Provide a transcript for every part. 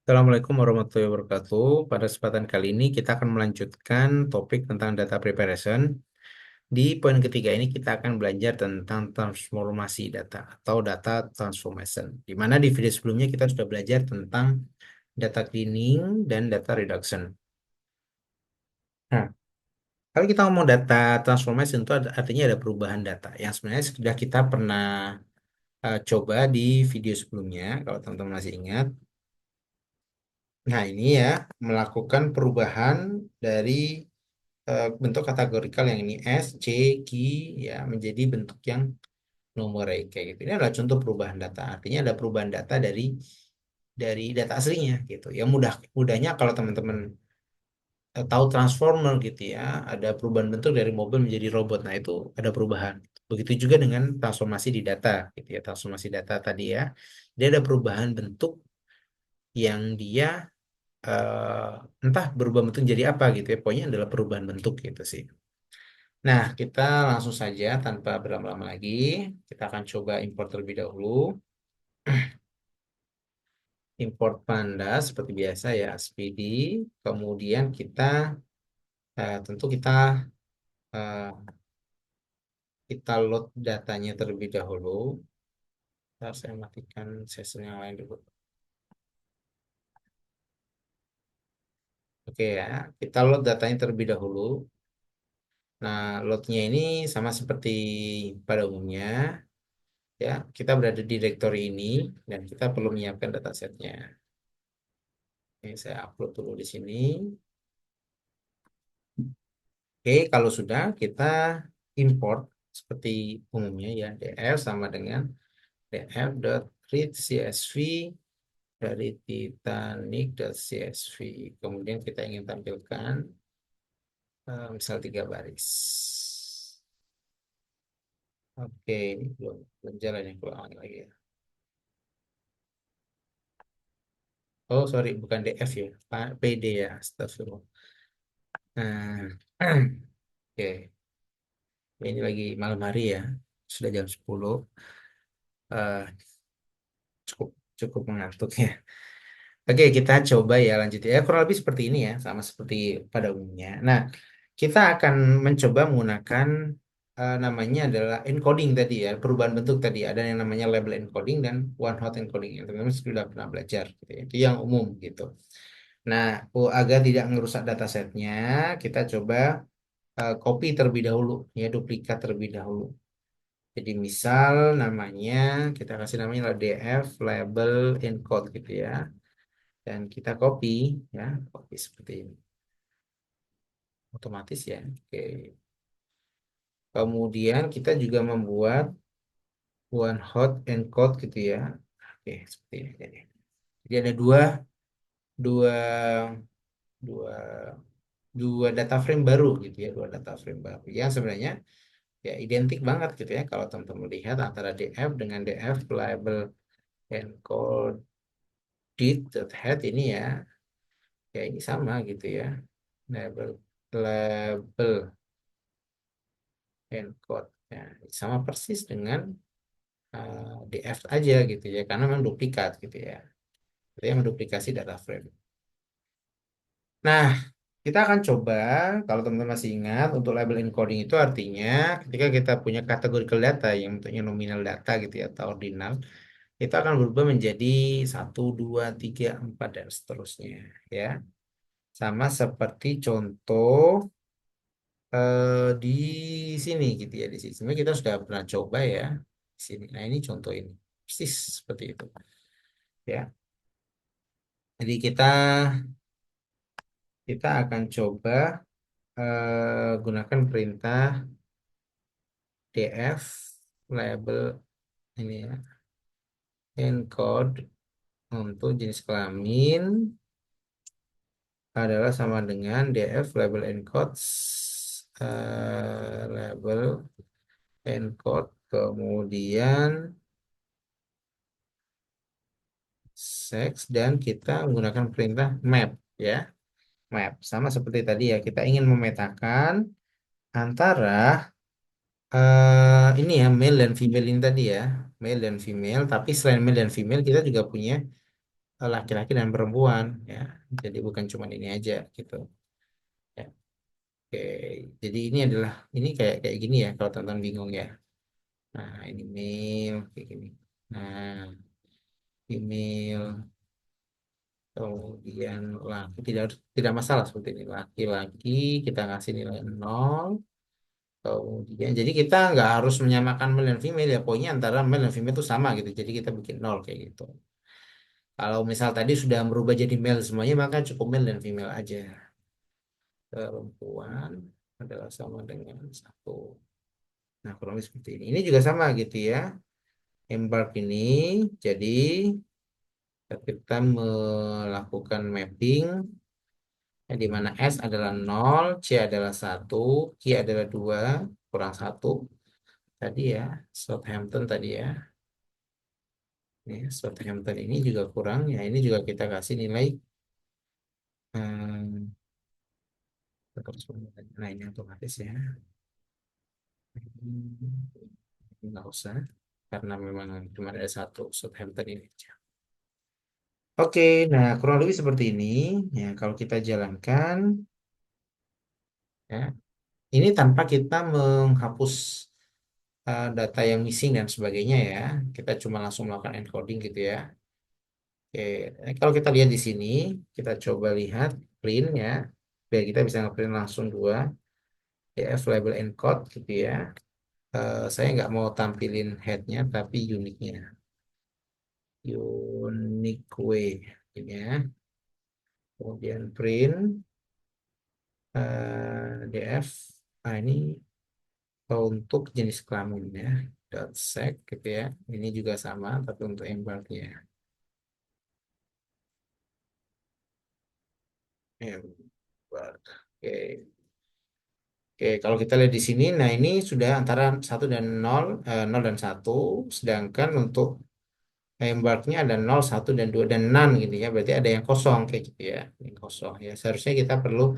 Assalamualaikum warahmatullahi wabarakatuh. Pada kesempatan kali ini kita akan melanjutkan topik tentang data preparation. Di poin ketiga ini kita akan belajar tentang transformasi data atau data transformation. Di mana di video sebelumnya kita sudah belajar tentang data cleaning dan data reduction. Nah, kalau kita ngomong data transformation itu artinya ada perubahan data yang sebenarnya sudah kita pernah coba di video sebelumnya, kalau teman-teman masih ingat. Nah, ini ya, melakukan perubahan dari bentuk kategorikal yang ini S, C, Q ya menjadi bentuk yang numerik kayak gitu. Ini adalah contoh perubahan data. Artinya ada perubahan data dari data aslinya gitu. Ya mudahnya kalau teman-teman tahu transformer gitu ya, ada perubahan bentuk dari mobil menjadi robot. Nah, itu ada perubahan. Begitu juga dengan transformasi di data gitu ya. Transformasi data tadi ya. Dia ada perubahan bentuk yang dia entah berubah bentuk jadi apa gitu ya. Pokoknya adalah perubahan bentuk gitu sih. Nah, kita langsung saja tanpa berlama-lama lagi. Kita akan coba import terlebih dahulu. Import pandas seperti biasa ya, SPD. Kemudian tentu eh, kita load datanya terlebih dahulu. Ntar saya matikan session yang lain dulu. Oke ya, kita load datanya terlebih dahulu. Nah, loadnya ini sama seperti pada umumnya. Ya, kita berada di directory ini dan kita perlu menyiapkan datasetnya. Oke, saya upload dulu di sini. Oke, kalau sudah kita import seperti umumnya ya, df sama dengan df.read.csv dari titanic.csv. Kemudian kita ingin tampilkan misal 3 baris. Oke, ini belum jalan ya, ulangi lagi ya. Oh, sorry, bukan df ya, pd ya, astagfirullah. Nah, oke, ini lagi malam hari ya, sudah jam 10. Eh, cukup cukup mengantuk ya. Oke, kita coba ya lanjut ya. Kurang lebih seperti ini ya, sama seperti pada umumnya. Nah, kita akan mencoba menggunakan namanya adalah encoding tadi ya, perubahan bentuk tadi. Ada yang namanya label encoding dan one hot encoding. Yang teman-teman sudah pernah belajar gitu ya. Itu yang umum gitu. Nah, agar tidak merusak datasetnya, kita coba copy terlebih dahulu ya, duplikat terlebih dahulu. Jadi misal namanya kita kasih namanya adalah df label encode gitu ya. Dan kita copy ya, copy seperti ini otomatis ya. Oke, kemudian kita juga membuat one hot encode gitu ya. Oke, seperti ini jadi ada dua dua dua data frame baru gitu ya, dua data frame baru yang sebenarnya ya identik banget gitu ya kalau teman-teman lihat antara df dengan df label encode head ini ya, ya ini sama gitu ya, label label encode ya sama persis dengan DF aja gitu ya karena memang duplikat gitu ya. Itu yang menduplikasi data frame. Nah, kita akan coba kalau teman-teman masih ingat untuk label encoding itu artinya ketika kita punya categorical data yang bentuknya nominal data gitu ya atau ordinal itu akan berubah menjadi 1, 2, 3, 4 dan seterusnya ya. Sama seperti contoh di sini gitu ya, di sini. Sebenarnya kita sudah pernah coba ya di sini. Nah, ini contoh ini. Persis seperti itu ya. Jadi kita akan coba gunakan perintah df label ini ya, encode untuk jenis kelamin adalah sama dengan df label encode label encode kemudian sex dan kita menggunakan perintah map ya, map sama seperti tadi ya, kita ingin memetakan antara ini ya male dan female ini tadi ya. male dan female, tapi selain male dan female kita juga punya laki-laki dan perempuan ya. Jadi bukan cuma ini aja gitu. Ya. Oke, jadi ini kayak kayak gini ya kalau teman-teman bingung ya. Nah, ini male kayak gini. Nah, female kemudian laki tidak tidak masalah seperti ini. Laki-laki kita kasih nilai 0. Kemudian jadi kita nggak harus menyamakan male dan female ya, poinnya antara male dan female itu sama gitu. Jadi kita bikin 0 kayak gitu. Kalau misal tadi sudah berubah jadi male semuanya, maka cukup male dan female aja. Perempuan adalah sama dengan 1. Nah, kurang lebih seperti ini. Ini juga sama gitu ya. Embark ini, jadi kita melakukan mapping, di mana S adalah 0, C adalah 1, Q adalah 2, kurang 1. Tadi ya, Southampton tadi ya. Southampton ini juga kurang, ya ini juga kita kasih nilai. hmm, Nah, ini otomatis ya. Ini nggak usah, karena memang cuma ada satu Southampton ini aja. Oke, nah kurang lebih seperti ini. Ya, kalau kita jalankan, ya, ini tanpa kita menghapus data yang missing dan sebagainya ya. Kita cuma langsung melakukan encoding gitu ya. Oke, kalau kita lihat di sini, kita coba lihat print ya, biar kita bisa ngeprint langsung dua DF label encode gitu ya. Saya nggak mau tampilin headnya, tapi uniknya, unique way ini ya. Kemudian print DF. Nah ini untuk jenis kelamin ya. Dot sec gitu ya. Ini juga sama, tapi untuk embarknya. Embark. Oke. Oke, kalau kita lihat di sini, nah ini sudah antara 1 dan 0, 0 dan 1, sedangkan untuk embarknya ada 0, 1, dan 2, dan none gitu ya, berarti ada yang kosong kayak gitu ya, yang kosong ya, seharusnya kita perlu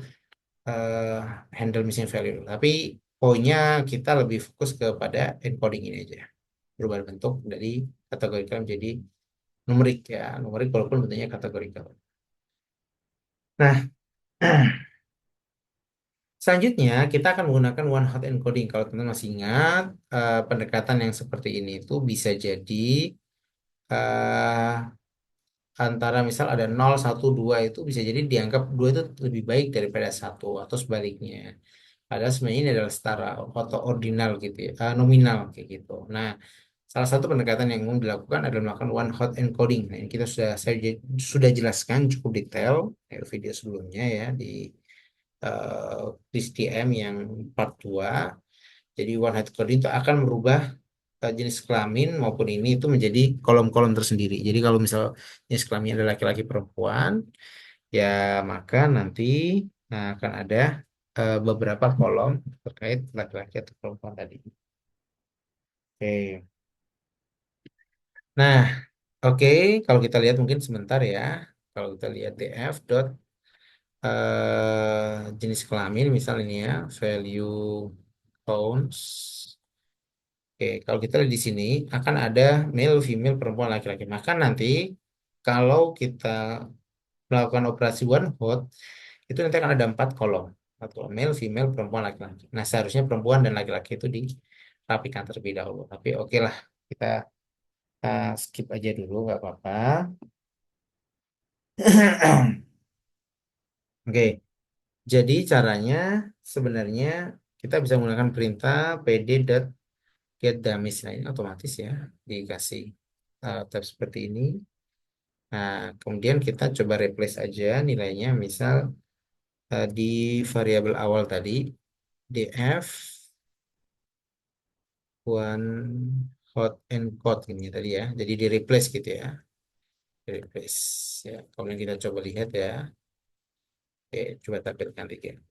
eh, handle missing value, tapi poinnya kita lebih fokus kepada encoding ini aja, perubahan bentuk dari kategorikal menjadi numerik ya, numerik walaupun bentuknya kategorikal. Nah, selanjutnya, kita akan menggunakan one hot encoding. Kalau teman-teman masih ingat, pendekatan yang seperti ini itu bisa jadi eh, antara misal ada 0, 1, 2 itu bisa jadi dianggap 2 itu lebih baik daripada 1 atau sebaliknya. Padahal sebenarnya ini adalah setara atau ordinal gitu ya, nominal kayak gitu. Nah, salah satu pendekatan yang umum dilakukan adalah melakukan one hot encoding. Nah, ini kita sudah jelaskan cukup detail di video sebelumnya ya di TM yang part 2. Jadi one hot encoding itu akan merubah jenis kelamin maupun ini itu menjadi kolom-kolom tersendiri. Jadi kalau misal jenis kelamin adalah laki-laki perempuan, ya maka nanti akan ada beberapa kolom terkait laki-laki atau perempuan tadi. Oke. Nah, oke, kalau kita lihat mungkin sebentar ya. Kalau kita lihat df dot jenis kelamin misal ini ya, value counts. Oke, kalau kita lihat di sini akan ada male, female, perempuan, laki-laki. Maka nanti kalau kita melakukan operasi one hot, itu nanti akan ada 4 kolom. Atau male, female, perempuan, laki-laki. Nah, seharusnya perempuan dan laki-laki itu dirapikan terlebih dahulu. Tapi oke lah, kita skip aja dulu, nggak apa-apa. Oke, jadi caranya sebenarnya kita bisa menggunakan perintah pd.getDummies. Nah, ini otomatis ya, dikasih tab seperti ini. Nah, kemudian kita coba replace aja nilainya, misal di variabel awal tadi, df one hot and cold ini tadi ya. Jadi di replace gitu ya. Di replace ya. Kemudian kita coba lihat ya. Oke, coba tampilkan dikit.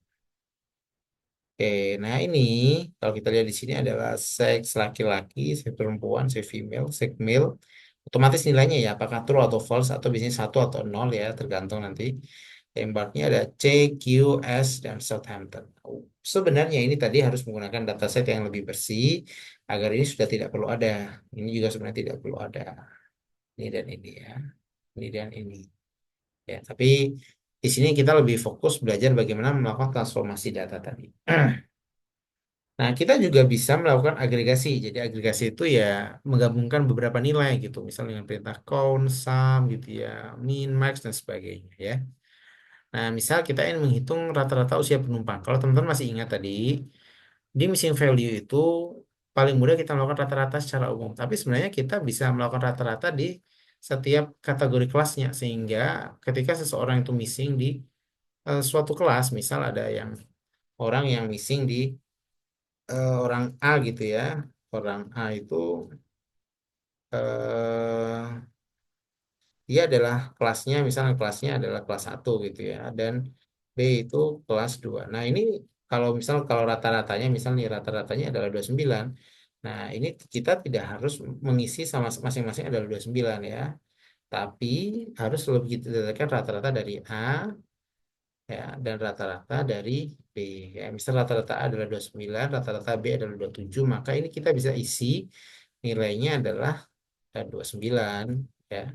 Oke, nah ini kalau kita lihat di sini adalah seks laki-laki, seks perempuan, seks female, seks male. Otomatis nilainya ya apakah true atau false atau biasanya 1 atau 0 ya, tergantung nanti. Embarknya ada C, Q, S, dan Southampton. sebenarnya ini tadi harus menggunakan dataset yang lebih bersih agar ini sudah tidak perlu ada. Ini juga sebenarnya tidak perlu ada. Ini dan ini ya. Ini dan ini. Ya, tapi di sini kita lebih fokus belajar bagaimana melakukan transformasi data tadi. Nah, kita juga bisa melakukan agregasi. Jadi agregasi itu ya menggabungkan beberapa nilai gitu. Misalnya dengan perintah count, sum gitu ya, min, max dan sebagainya ya. Nah, misal kita ingin menghitung rata-rata usia penumpang. Kalau teman-teman masih ingat tadi, di missing value itu paling mudah kita melakukan rata-rata secara umum. Tapi sebenarnya kita bisa melakukan rata-rata di setiap kategori kelasnya. Sehingga ketika seseorang itu missing di suatu kelas, misal ada yang orang yang missing di orang A gitu ya. Orang A itu eh, dia adalah kelasnya, misalnya kelasnya adalah kelas 1 gitu ya. Dan B itu kelas 2. Nah ini kalau rata-ratanya, misalnya nih, rata-ratanya adalah 29. Nah ini kita tidak harus mengisi sama masing-masing adalah 29 ya. Tapi harus lebih kita dapatkan rata-rata dari A ya dan rata-rata dari B ya. Misal rata-rata A adalah 29, rata-rata B adalah 27, maka ini kita bisa isi nilainya adalah 29 ya.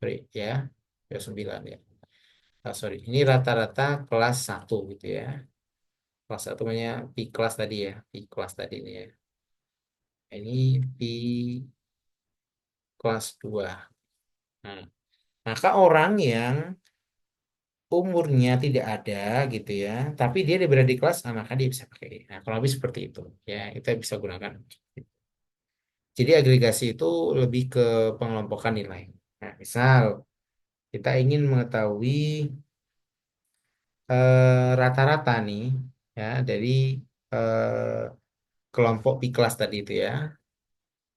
Sorry ya. 29 ya. Ah, sorry, ini rata-rata kelas 1 gitu ya. Kelas 1 namanya P kelas tadi ya. P kelas tadi ini ya. Ini P kelas 2. Nah, maka orang yang umurnya tidak ada gitu ya, tapi dia berada di kelas, maka dia bisa pakai ini. Nah, kalau lebih seperti itu ya, kita bisa gunakan. Jadi agregasi itu lebih ke pengelompokan nilai. Nah, misal kita ingin mengetahui rata-rata nih ya dari kelompok P kelas tadi itu ya.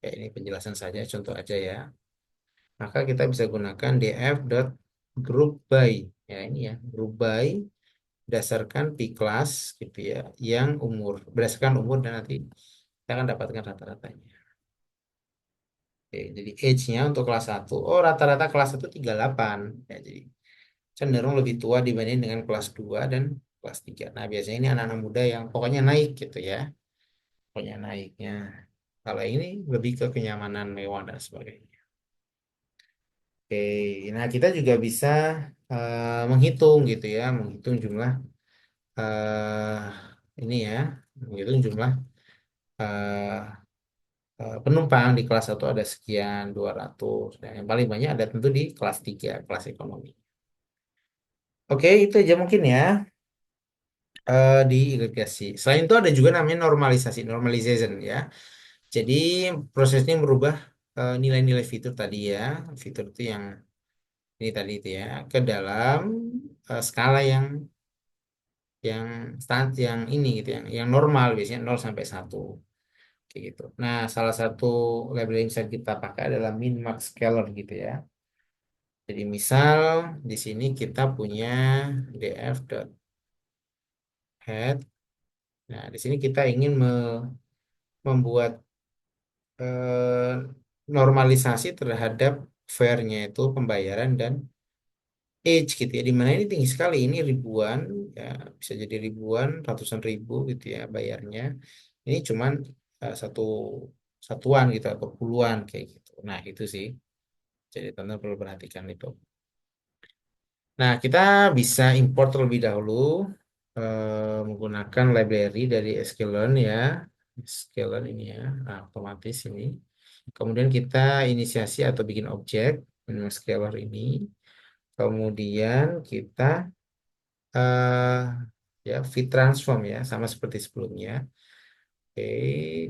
Ya, ini penjelasan saja, contoh aja ya. Maka kita bisa gunakan df.group by. Ya, ini ya, group by berdasarkan P class gitu ya, yang berdasarkan umur dan nanti kita akan dapatkan rata-ratanya. Oke, jadi age-nya untuk kelas 1, oh rata-rata kelas 1 38. Ya, jadi cenderung lebih tua dibanding dengan kelas 2 dan kelas 3. Nah, biasanya ini anak-anak muda yang pokoknya naik gitu ya. Pokoknya naiknya. Kalau ini lebih ke kenyamanan mewah dan sebagainya. Oke, nah kita juga bisa menghitung gitu ya, menghitung jumlah eh ini ya, menghitung jumlah eh penumpang di kelas 1 ada sekian 200. Dan yang paling banyak ada tentu di kelas 3 kelas ekonomi. Oke, itu aja mungkin ya di irigasi. Selain itu ada juga namanya normalisasi, normalization ya. Jadi prosesnya merubah nilai-nilai fitur tadi ya, fitur itu yang ini tadi itu ya, ke dalam skala yang yang ini gitu yang normal biasanya 0 sampai 1 kayak gitu. Nah, salah satu label yang bisa kita pakai adalah min max scalar gitu ya. Jadi misal di sini kita punya df.head. Nah, di sini kita ingin membuat eh, normalisasi terhadap fare-nya itu pembayaran dan age gitu ya. Di mana ini tinggi sekali, ini ribuan ya, bisa jadi ribuan, ratusan ribu gitu ya bayarnya. Ini cuman satu satuan gitu atau puluhan kayak gitu. Nah, itu sih. Jadi teman-teman perlu perhatikan itu. Nah, kita bisa import terlebih dahulu menggunakan library dari sklearn ya. Sklearn ini ya, nah, otomatis ini. Kemudian kita inisiasi atau bikin objek dengan scalar ini. Kemudian kita eh ya fit transform ya, sama seperti sebelumnya. Oke,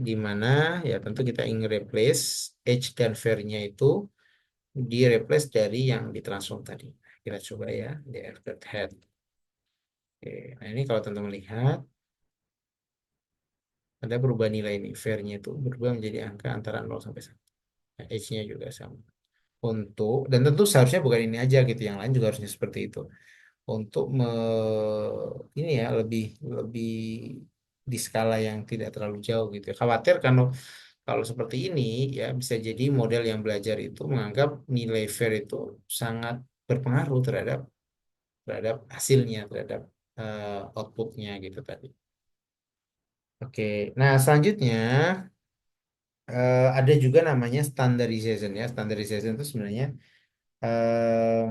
di mana ya tentu kita ingin replace age dan var-nya itu di replace dari yang ditransform tadi. Kita coba ya, df.head. Oke, nah ini kalau teman-teman lihat, ada perubahan nilai ini. Var-nya itu berubah menjadi angka antara 0 sampai 1. Nah, age-nya juga sama. Dan tentu seharusnya bukan ini aja gitu, yang lain juga harusnya seperti itu. Untuk ini ya lebih lebih di skala yang tidak terlalu jauh gitu. Khawatir kalau seperti ini ya bisa jadi model yang belajar itu menganggap nilai fair itu sangat berpengaruh terhadap terhadap hasilnya, terhadap outputnya gitu tadi. Oke, nah selanjutnya ada juga namanya standardization ya. Standardization itu sebenarnya eh,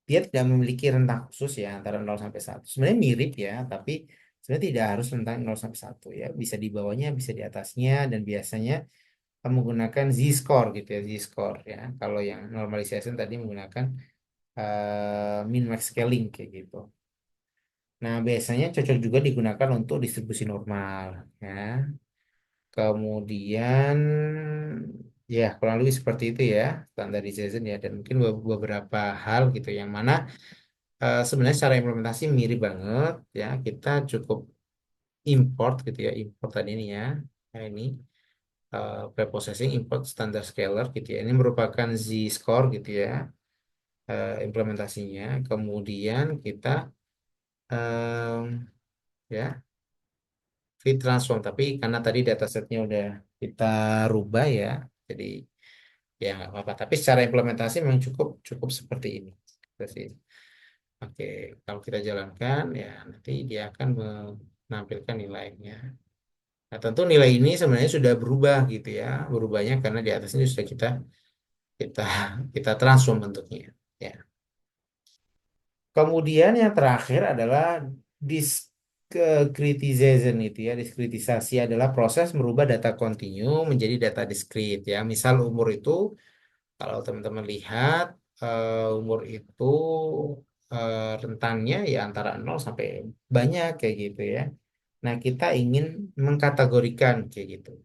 dia tidak memiliki rentang khusus ya antara 0 sampai 1. Sebenarnya mirip ya, tapi sebenarnya tidak harus rentang 0 sampai 1 ya. Bisa di bawahnya, bisa di atasnya, dan biasanya menggunakan z-score gitu ya, z-score ya. Kalau yang normalization tadi menggunakan min max scaling kayak gitu. Nah, biasanya cocok juga digunakan untuk distribusi normal ya. Kemudian ya kurang lebih seperti itu ya standardization ya, dan mungkin beberapa hal gitu yang mana sebenarnya secara implementasi mirip banget ya. Kita cukup import gitu ya, import tadi ini ya. Nah, ini preprocessing import standard scalar gitu ya. Ini merupakan z-score gitu ya, implementasinya. Kemudian kita em, ya fit transform, tapi karena tadi datasetnya udah kita rubah ya, jadi ya nggak apa-apa. Tapi secara implementasi memang cukup cukup seperti ini. Gitu sih. Oke, kalau kita jalankan ya nanti dia akan menampilkan nilainya. Nah, tentu nilai ini sebenarnya sudah berubah gitu ya. Berubahnya karena di atas ini sudah kita kita transform bentuknya. Ya. Kemudian yang terakhir adalah discretization itu ya. Diskritisasi adalah proses merubah data kontinu menjadi data diskrit ya. Misal umur itu, kalau teman-teman lihat umur itu rentangnya ya antara 0 sampai banyak kayak gitu ya. Nah, kita ingin mengkategorikan kayak gitu.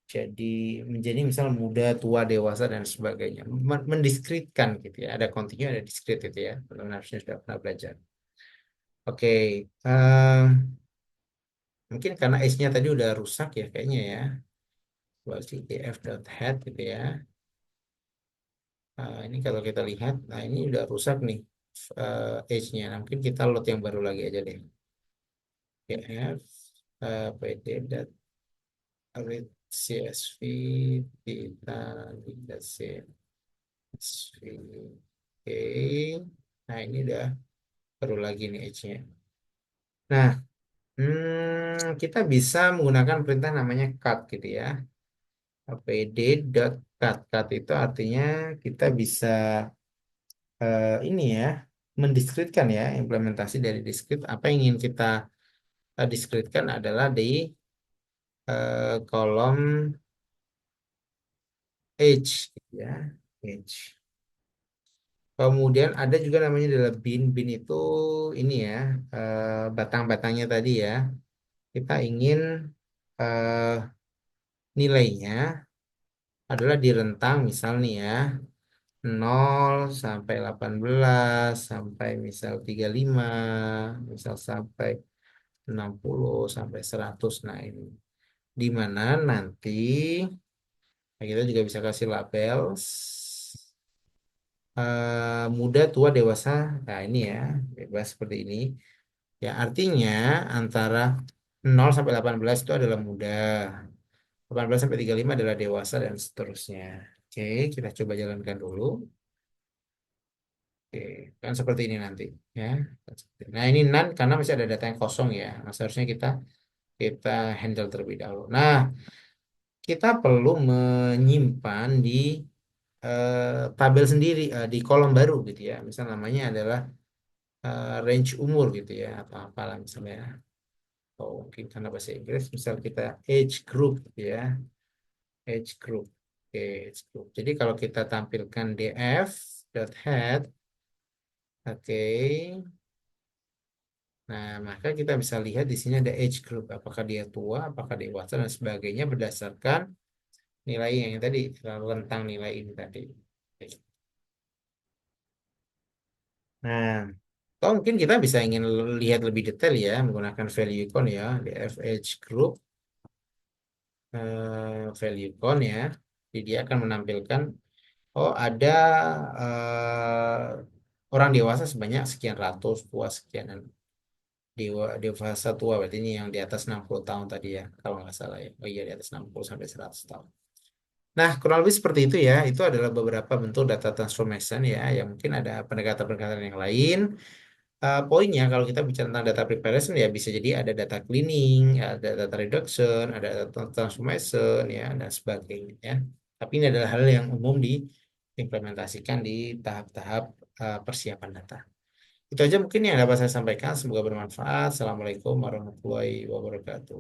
Jadi menjadi misal muda, tua, dewasa dan sebagainya. Mendiskritkan gitu ya. Ada kontinu, ada diskrit itu ya. Teman-teman harusnya sudah pernah belajar. Oke, mungkin karena S-nya tadi udah rusak ya kayaknya ya. Berarti df.head gitu ya. Nah, ini kalau kita lihat, nah ini udah rusak nih H-nya. Nah, mungkin kita load yang baru lagi aja deh. df pd read csv kita lihat csv. Oke, nah ini udah baru lagi nih H-nya. Nah, kita bisa menggunakan perintah namanya cut gitu ya. pd.cut. Cut itu artinya kita bisa ini ya, mendiskritkan ya, implementasi dari diskrit. Apa yang ingin kita diskritkan adalah di kolom age gitu ya, age. Kemudian ada juga namanya adalah bin. Bin itu ini ya, batang-batangnya tadi ya. Kita ingin eh, nilainya adalah di rentang misal nih ya, 0 sampai 18 sampai misal 35, misal sampai 60 sampai 100. Nah, ini di mana nanti kita juga bisa kasih label muda, tua, dewasa. Nah, ini ya, bebas seperti ini. Ya, artinya antara 0 sampai 18 itu adalah muda, 18 sampai 35 adalah dewasa, dan seterusnya. Oke, kita coba jalankan dulu. Oke, kan seperti ini nanti ya. Nah, ini none karena masih ada data yang kosong ya. Nah, seharusnya kita handle terlebih dahulu. Nah, kita perlu menyimpan di tabel sendiri, di kolom baru gitu ya. Misal namanya adalah range umur gitu ya, atau apalah misalnya. Oh, mungkin karena bahasa Inggris, misal kita age group gitu ya, age group. Oke, age group. Jadi kalau kita tampilkan df dot head, oke. Nah, maka kita bisa lihat di sini ada age group, apakah dia tua, apakah dewasa dan sebagainya berdasarkan nilai yang tadi, rentang nilai ini tadi. Oke. Nah, atau mungkin kita bisa ingin lihat lebih detail ya menggunakan value icon ya, di FH group value icon ya. Jadi dia akan menampilkan, oh ada orang dewasa sebanyak sekian ratus, tua sekian. Dan dewasa tua berarti ini yang di atas 60 tahun tadi ya, kalau nggak salah ya. Oh iya, di atas 60 sampai 100 tahun. Nah, kurang lebih seperti itu ya. Itu adalah beberapa bentuk data transformation ya, yang mungkin ada pendekatan-pendekatan yang lain. poinnya kalau kita bicara tentang data preparation ya bisa jadi ada data cleaning, ada data reduction, ada data transformation ya dan sebagainya ya. Tapi ini adalah hal yang umum diimplementasikan di tahap-tahap persiapan data. Itu aja mungkin yang dapat saya sampaikan. Semoga bermanfaat. Assalamualaikum warahmatullahi wabarakatuh.